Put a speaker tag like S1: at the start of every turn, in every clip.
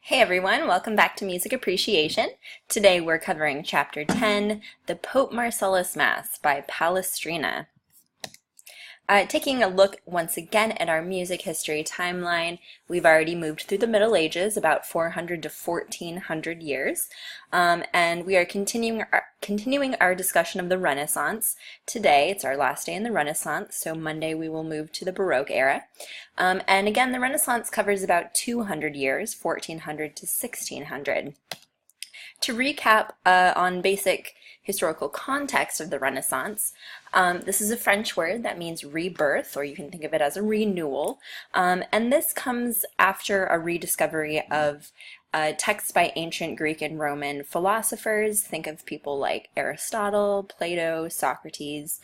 S1: Hey everyone, welcome back to Music Appreciation. Today we're covering Chapter 10, The Pope Marcellus Mass by Palestrina. Taking a look once again at our music history timeline, we've already moved through the Middle Ages, about 400 to 1400 years, and we are continuing our discussion of the Renaissance. Today, it's our last day in the Renaissance, so Monday we will move to the Baroque era. And again, the Renaissance covers about 200 years, 1400 to 1600. To recap on basic historical context of the Renaissance, this is a French word that means rebirth, or you can think of it as a renewal, and this comes after a rediscovery of texts by ancient Greek and Roman philosophers. Think of people like Aristotle, Plato, Socrates,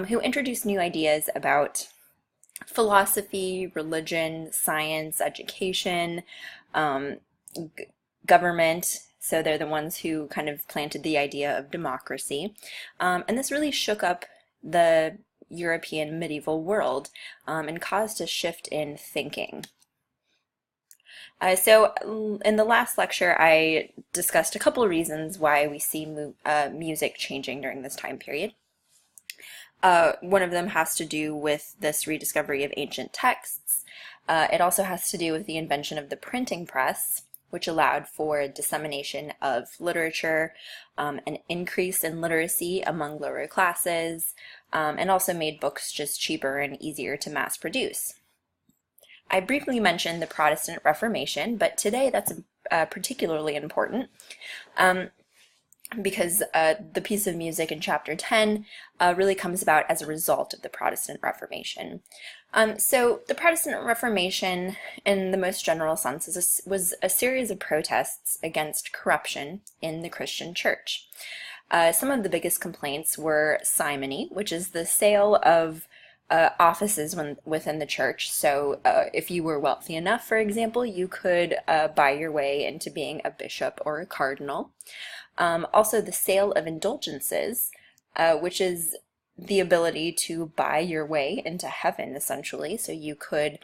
S1: who introduced new ideas about philosophy, religion, science, education, government. So they're the ones who kind of planted the idea of democracy. And this really shook up the European medieval world and caused a shift in thinking. So in the last lecture, I discussed a couple of reasons why we see music changing during this time period. One of them has to do with this rediscovery of ancient texts. It also has to do with the invention of the printing press, which allowed for dissemination of literature, an increase in literacy among lower classes, and also made books just cheaper and easier to mass produce. I briefly mentioned the Protestant Reformation, but today that's particularly important. Because the piece of music in Chapter 10 really comes about as a result of the Protestant Reformation. So the Protestant Reformation, in the most general sense, was a series of protests against corruption in the Christian church. Some of the biggest complaints were simony, which is the sale of offices within the church. So if you were wealthy enough, for example, you could buy your way into being a bishop or a cardinal. Also, the sale of indulgences, which is the ability to buy your way into heaven, essentially. So you could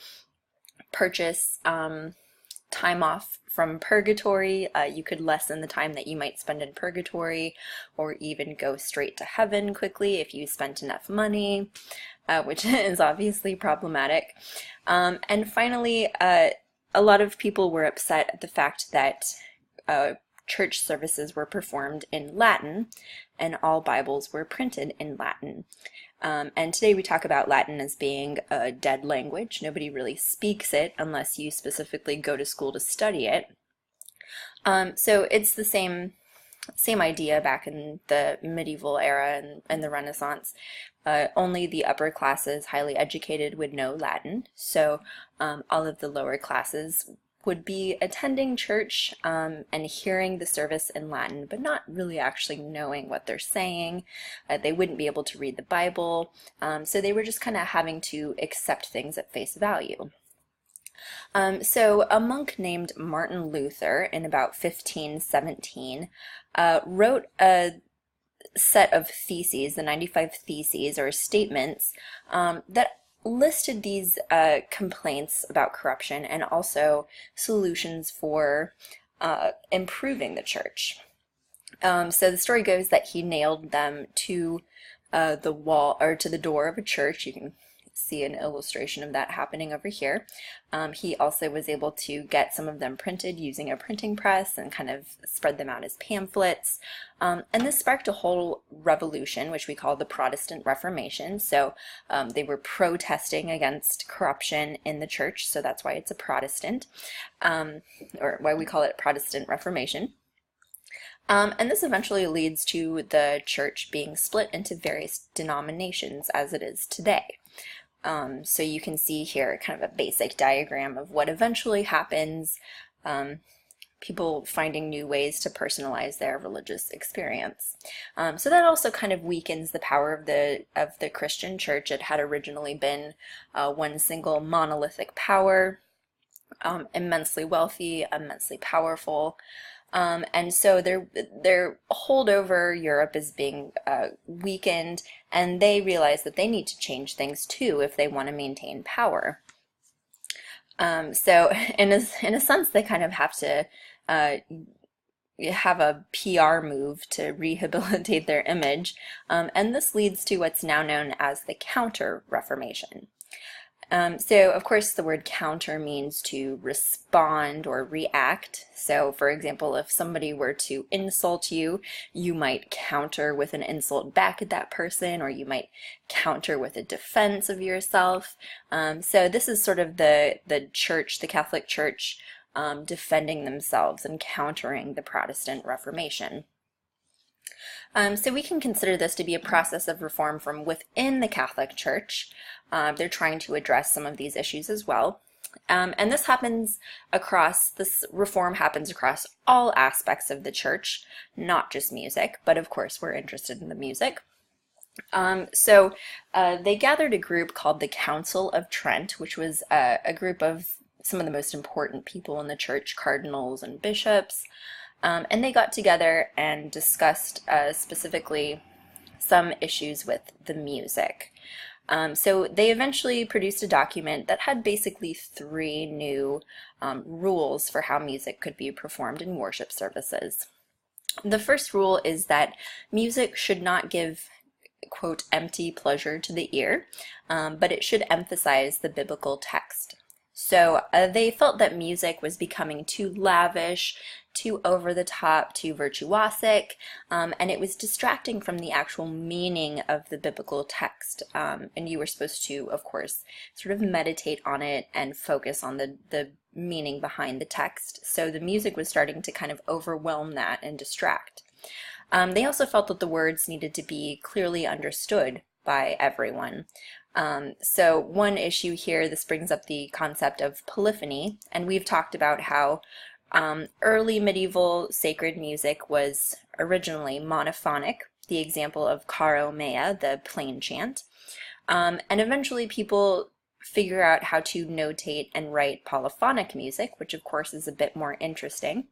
S1: purchase time off from purgatory. You could lessen the time that you might spend in purgatory, or even go straight to heaven quickly if you spent enough money, which is obviously problematic. And finally, a lot of people were upset at the fact that church services were performed in Latin, and all Bibles were printed in Latin. And today we talk about Latin as being a dead language. Nobody really speaks it unless you specifically go to school to study it. So it's the same idea back in the medieval era and the Renaissance. Only the upper classes, highly educated, would know Latin. So all of the lower classes would be attending church and hearing the service in Latin, but not really actually knowing what they're saying. They wouldn't be able to read the Bible, so they were just kind of having to accept things at face value. So a monk named Martin Luther in about 1517 wrote a set of theses, the 95 Theses or statements, that listed these complaints about corruption and also solutions for improving the church. So the story goes that he nailed them to the wall, or to the door of a church. You can see an illustration of that happening over here. He also was able to get some of them printed using a printing press and kind of spread them out as pamphlets. And this sparked a whole revolution, which we call the Protestant Reformation. So they were protesting against corruption in the church, so that's why it's a Protestant, or why we call it Protestant Reformation. And this eventually leads to the church being split into various denominations as it is today. So you can see here kind of a basic diagram of what eventually happens, people finding new ways to personalize their religious experience. So that also kind of weakens the power of the Christian church. It had originally been one single monolithic power, immensely wealthy, immensely powerful. And so their hold over Europe is being weakened, and they realize that they need to change things too if they want to maintain power. So in a sense, they kind of have to uh, have a PR move to rehabilitate their image, and this leads to what's now known as the Counter-Reformation. So, of course, the word counter means to respond or react. So, for example, if somebody were to insult you, you might counter with an insult back at that person, or you might counter with a defense of yourself. So, this is sort of the church, the Catholic Church, defending themselves and countering the Protestant Reformation. So we can consider this to be a process of reform from within the Catholic Church. They're trying to address some of these issues as well. And this reform happens across all aspects of the church, not just music, but of course we're interested in the music. They gathered a group called the Council of Trent, which was a group of some of the most important people in the church, cardinals and bishops. And they got together and discussed specifically some issues with the music. So they eventually produced a document that had basically three new rules for how music could be performed in worship services. The first rule is that music should not give, quote, empty pleasure to the ear, but it should emphasize the biblical text. So they felt that music was becoming too lavish, too over the top, too virtuosic, and it was distracting from the actual meaning of the biblical text. And you were supposed to, of course, sort of meditate on it and focus on the meaning behind the text. So the music was starting to kind of overwhelm that and distract. They also felt that the words needed to be clearly understood by everyone. So one issue here, this brings up the concept of polyphony, and we've talked about how early medieval sacred music was originally monophonic, the example of Caro Mea, the plain chant, and eventually people figure out how to notate and write polyphonic music, which of course is a bit more interesting.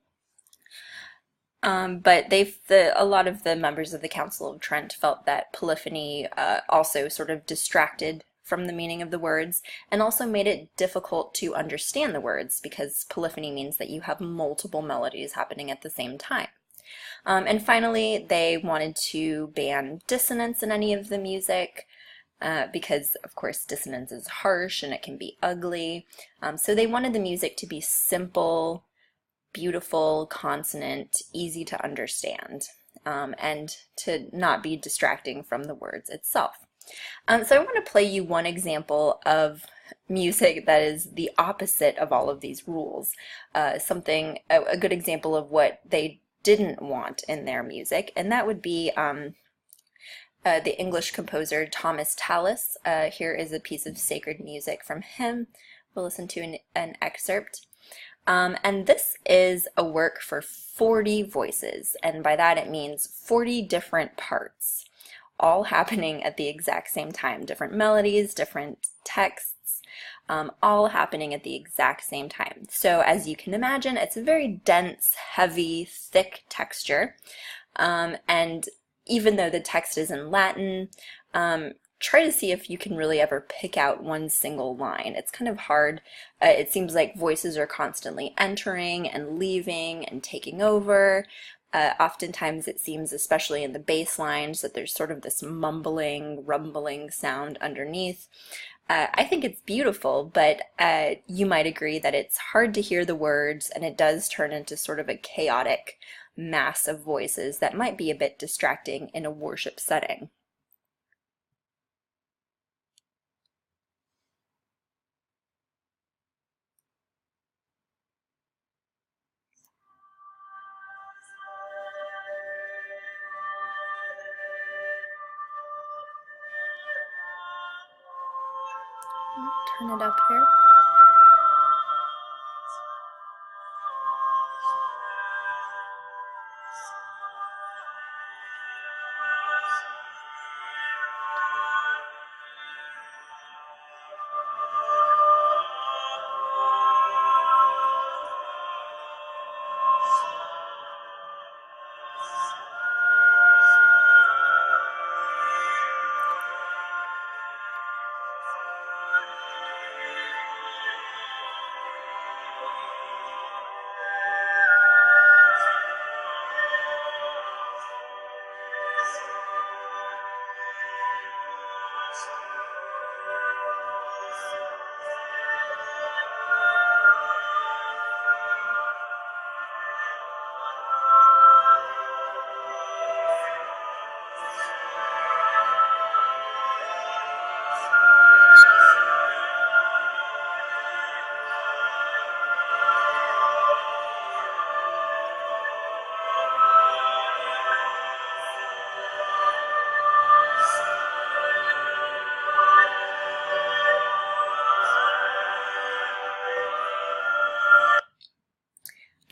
S1: But a lot of the members of the Council of Trent felt that polyphony also sort of distracted from the meaning of the words and also made it difficult to understand the words because polyphony means that you have multiple melodies happening at the same time. And finally, they wanted to ban dissonance in any of the music because, of course, dissonance is harsh and it can be ugly. So they wanted the music to be simple, beautiful, consonant, easy to understand, and to not be distracting from the words itself. So I want to play you one example of music that is the opposite of all of these rules. A good example of what they didn't want in their music, and that would be the English composer Thomas Tallis. Here is a piece of sacred music from him. We'll listen to an excerpt. And this is a work for 40 voices, and by that it means 40 different parts, all happening at the exact same time. Different melodies, different texts, all happening at the exact same time. So as you can imagine, it's a very dense, heavy, thick texture. And even though the text is in Latin, try to see if you can really ever pick out one single line. It's kind of hard. It seems like voices are constantly entering and leaving and taking over. Oftentimes it seems, especially in the bass lines, that there's sort of this mumbling, rumbling sound underneath. I think it's beautiful, but you might agree that it's hard to hear the words, and it does turn into sort of a chaotic mass of voices that might be a bit distracting in a worship setting. Turn it up here.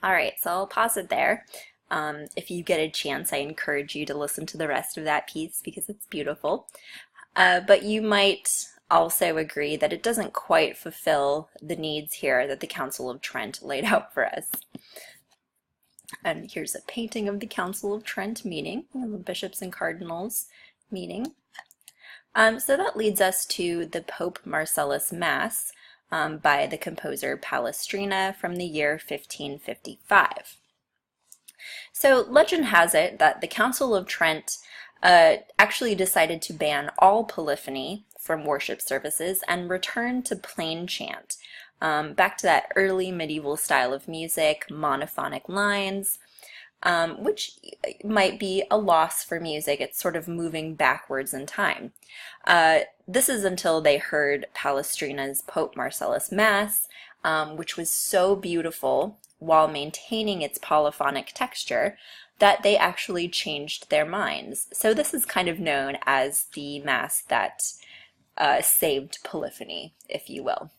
S1: All right, so I'll pause it there. If you get a chance, I encourage you to listen to the rest of that piece because it's beautiful. But you might also agree that it doesn't quite fulfill the needs here that the Council of Trent laid out for us. And here's a painting of the Council of Trent meeting, the bishops and cardinals meeting. So that leads us to the Pope Marcellus Mass by the composer Palestrina from the year 1555. So legend has it that the Council of Trent actually decided to ban all polyphony from worship services and return to plain chant, back to that early medieval style of music, monophonic lines, which might be a loss for music. It's sort of moving backwards in time. This is until they heard Palestrina's Pope Marcellus Mass, which was so beautiful while maintaining its polyphonic texture that they actually changed their minds. So this is kind of known as the Mass that saved polyphony, if you will.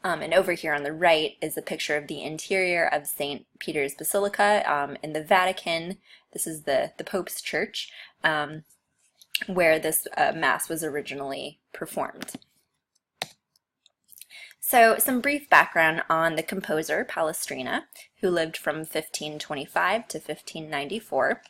S1: And over here on the right is a picture of the interior of St. Peter's Basilica in the Vatican. This is the Pope's church, where this Mass was originally performed. So some brief background on the composer Palestrina, who lived from 1525 to 1594.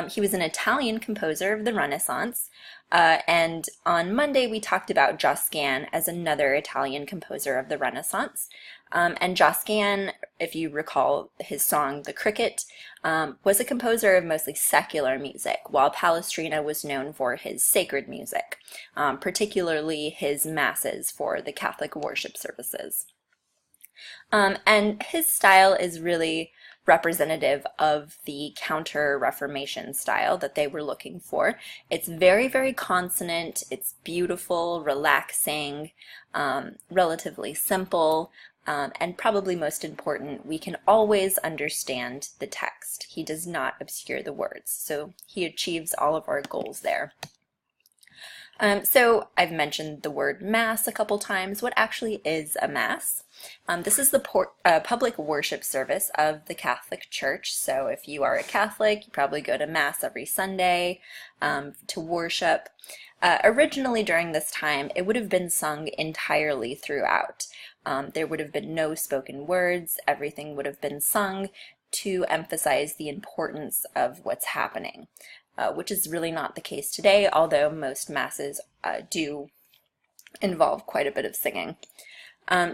S1: He was an Italian composer of the Renaissance, and on Monday we talked about Josquin as another Italian composer of the Renaissance. And Josquin, if you recall his song The Cricket, was a composer of mostly secular music, while Palestrina was known for his sacred music, particularly his masses for the Catholic worship services. And his style is really representative of the Counter-Reformation style that they were looking for. It's very, very consonant, it's beautiful, relaxing, relatively simple, and probably most important, we can always understand the text. He does not obscure the words, so he achieves all of our goals there. So I've mentioned the word Mass a couple times. What actually is a Mass? This is the public worship service of the Catholic Church. So if you are a Catholic, you probably go to Mass every Sunday to worship. Originally during this time, it would have been sung entirely throughout. There would have been no spoken words. Everything would have been sung to emphasize the importance of what's happening. Which is really not the case today, although most masses do involve quite a bit of singing.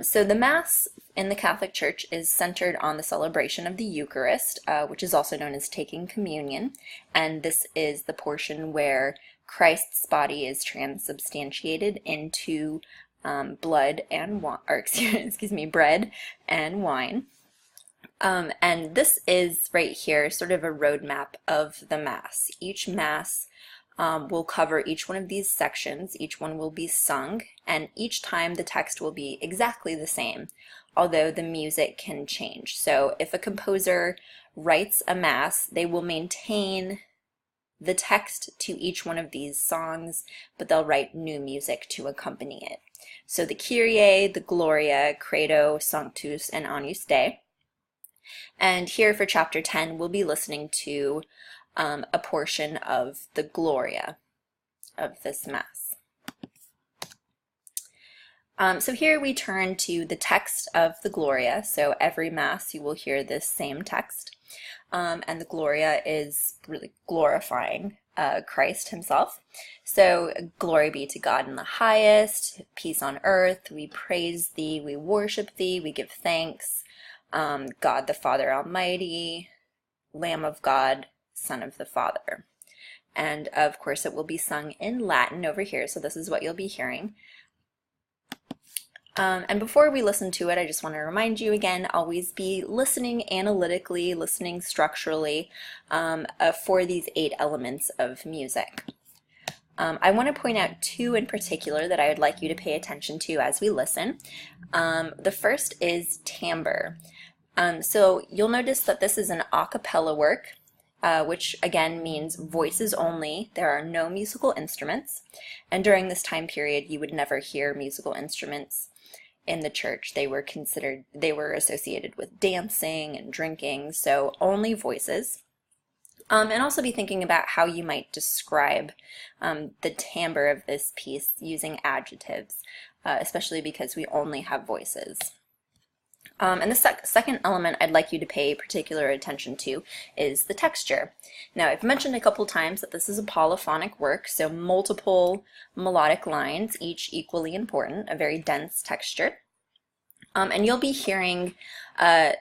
S1: So the Mass in the Catholic Church is centered on the celebration of the Eucharist, which is also known as taking communion, and this is the portion where Christ's body is transubstantiated into blood and bread and wine. And this is right here sort of a roadmap of the Mass. Each Mass will cover each one of these sections, each one will be sung, and each time the text will be exactly the same, although the music can change. So if a composer writes a Mass, they will maintain the text to each one of these songs, but they'll write new music to accompany it. So the Kyrie, the Gloria, Credo, Sanctus, and Agnus Dei. And here for chapter 10, we'll be listening to a portion of the Gloria of this Mass. So here we turn to the text of the Gloria. So every Mass you will hear this same text. And the Gloria is really glorifying Christ himself. So glory be to God in the highest, peace on earth, we praise thee, we worship thee, we give thanks. God the Father Almighty, Lamb of God, Son of the Father. And of course it will be sung in Latin over here, so this is what you'll be hearing. And before we listen to it, I just want to remind you again, always be listening analytically, listening structurally for these 8 elements of music. I want to point out 2 in particular that I would like you to pay attention to as we listen. The first is timbre. So you'll notice that this is an a cappella work, which again means voices only. There are no musical instruments, and during this time period you would never hear musical instruments in the church. They were associated with dancing and drinking, so only voices. And also be thinking about how you might describe the timbre of this piece using adjectives, especially because we only have voices. And the second element I'd like you to pay particular attention to is the texture. Now, I've mentioned a couple times that this is a polyphonic work, so multiple melodic lines, each equally important, a very dense texture. And you'll be hearing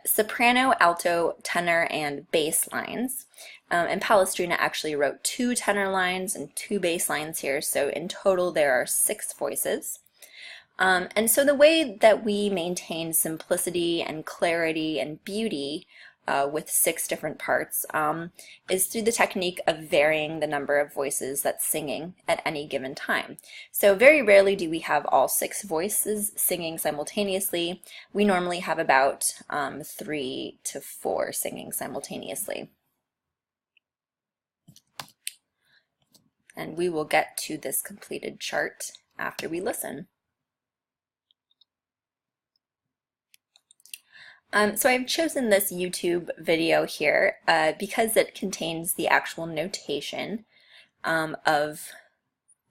S1: soprano, alto, tenor, and bass lines. And Palestrina actually wrote 2 tenor lines and 2 bass lines here, so in total there are 6 voices. And so the way that we maintain simplicity and clarity and beauty with 6 different parts is through the technique of varying the number of voices that's singing at any given time. So very rarely do we have all 6 voices singing simultaneously. We normally have about 3 to 4 singing simultaneously. And we will get to this completed chart after we listen. So I've chosen this YouTube video here because it contains the actual notation of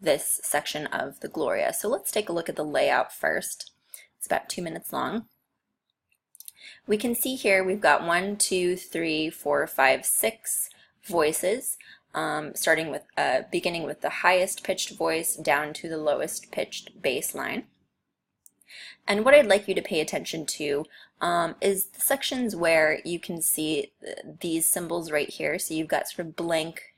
S1: this section of the Gloria. So let's take a look at the layout first. It's about 2 minutes long. We can see here we've got 1, 2, 3, 4, 5, 6 voices, starting with beginning with the highest pitched voice down to the lowest pitched bass line. And what I'd like you to pay attention to is the sections where you can see these symbols right here. So you've got sort of blank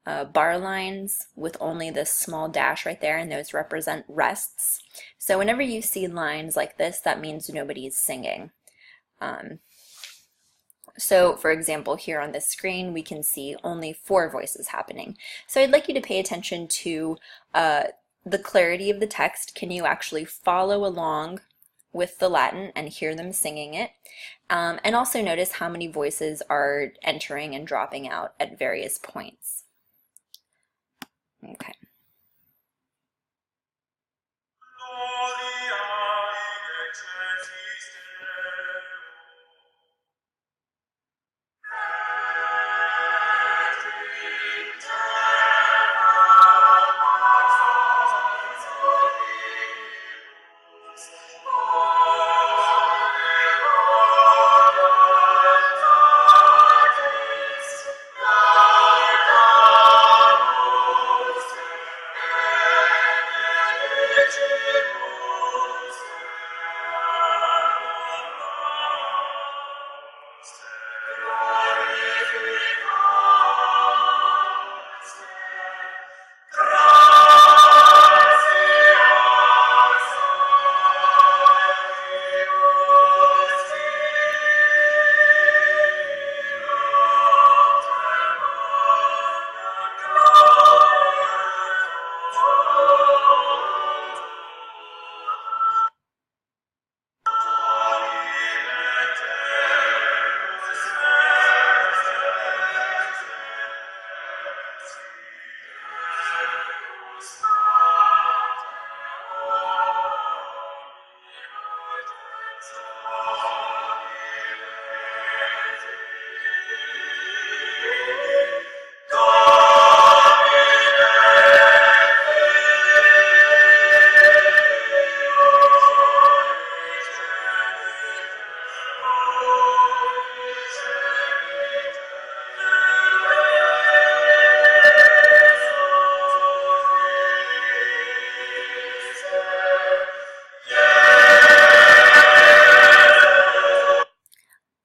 S1: bar lines with only this small dash right there, and those represent rests. So whenever you see lines like this, that means nobody's singing. So for example, here on this screen, we can see only 4 voices happening. So I'd like you to pay attention to the clarity of the text. Can you actually follow along with the Latin and hear them singing it? And also notice how many voices are entering and dropping out at various points. Okay.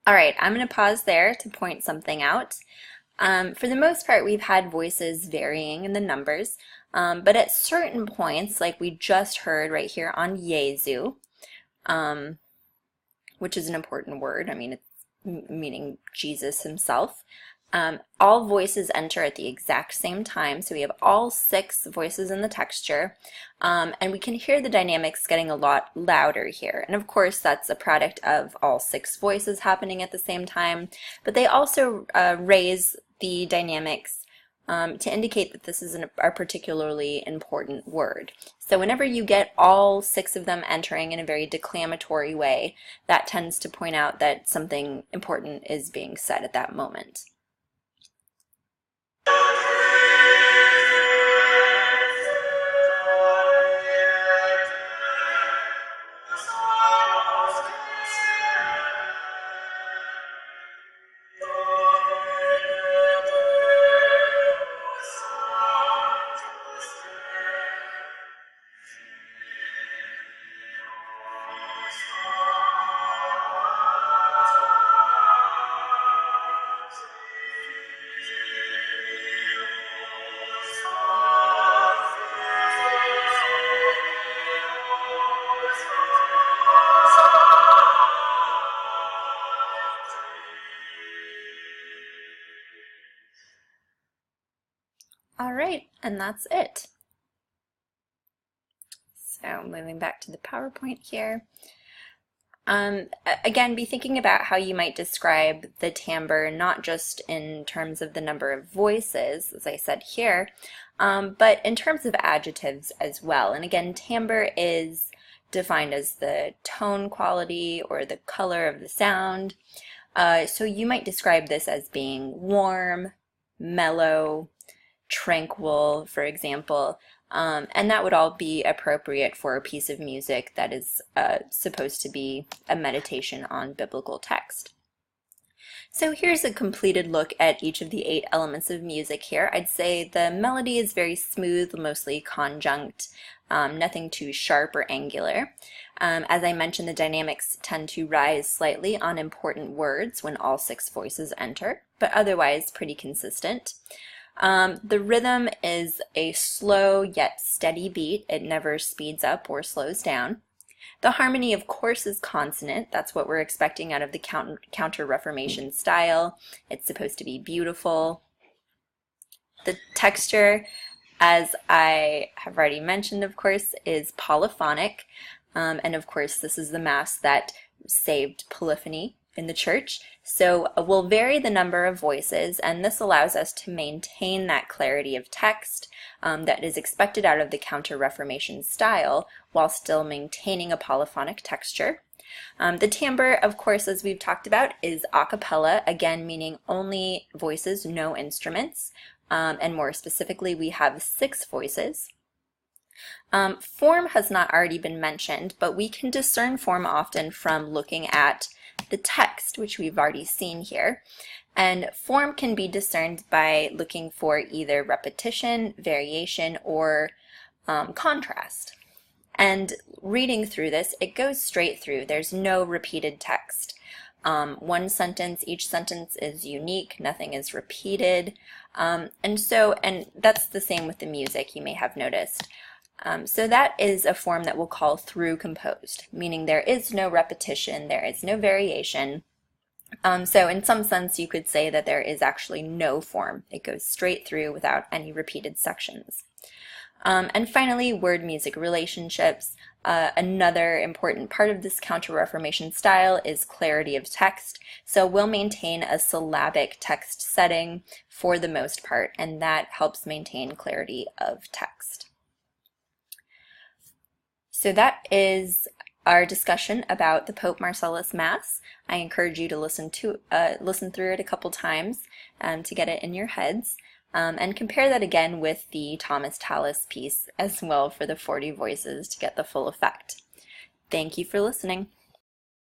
S1: All right, I'm going to pause there to point something out. For the most part, we've had voices varying in the numbers, but at certain points, like we just heard right here on Jesu, which is an important word, I mean, it's meaning Jesus himself, all voices enter at the exact same time, so we have all 6 voices in the texture, and we can hear the dynamics getting a lot louder here. And of course, that's a product of all 6 voices happening at the same time, but they also raise the dynamics to indicate that this is a particularly important word. So whenever you get all 6 of them entering in a very declamatory way, that tends to point out that something important is being said at that moment. All right, and that's it. So moving back to the PowerPoint here. Again, be thinking about how you might describe the timbre, not just in terms of the number of voices, as I said here, but in terms of adjectives as well. And again, timbre is defined as the tone quality or the color of the sound. So you might describe this as being warm, mellow, tranquil, for example, and that would all be appropriate for a piece of music that is supposed to be a meditation on biblical text. So here's a completed look at each of the 8 elements of music here. I'd say the melody is very smooth, mostly conjunct, nothing too sharp or angular. As I mentioned, the dynamics tend to rise slightly on important words when all 6 voices enter, but otherwise pretty consistent. The rhythm is a slow yet steady beat. It never speeds up or slows down. The harmony, of course, is consonant. That's what we're expecting out of the Counter-Reformation style. It's supposed to be beautiful. The texture, as I have already mentioned, of course, is polyphonic. And of course, this is the Mass that saved polyphony in the church. So we'll vary the number of voices, and this allows us to maintain that clarity of text that is expected out of the Counter-Reformation style while still maintaining a polyphonic texture. The timbre, of course, as we've talked about, is a cappella, again meaning only voices, no instruments, and more specifically we have 6 voices. Form has not already been mentioned, but we can discern form often from looking at the text, which we've already seen here. And form can be discerned by looking for either repetition, variation, or contrast. And reading through this, it goes straight through. There's no repeated text. One sentence, each sentence is unique, nothing is repeated. And that's the same with the music, you may have noticed. So that is a form that we'll call through composed, meaning there is no repetition, there is no variation. So in some sense you could say that there is actually no form. It goes straight through without any repeated sections. And finally, word-music relationships. Another important part of this Counter-Reformation style is clarity of text. So we'll maintain a syllabic text setting for the most part, and that helps maintain clarity of text. So that is our discussion about the Pope Marcellus Mass. I encourage you to listen through it a couple times to get it in your heads, and compare that again with the Thomas Tallis piece as well for the 40 voices to get the full effect. Thank you for listening.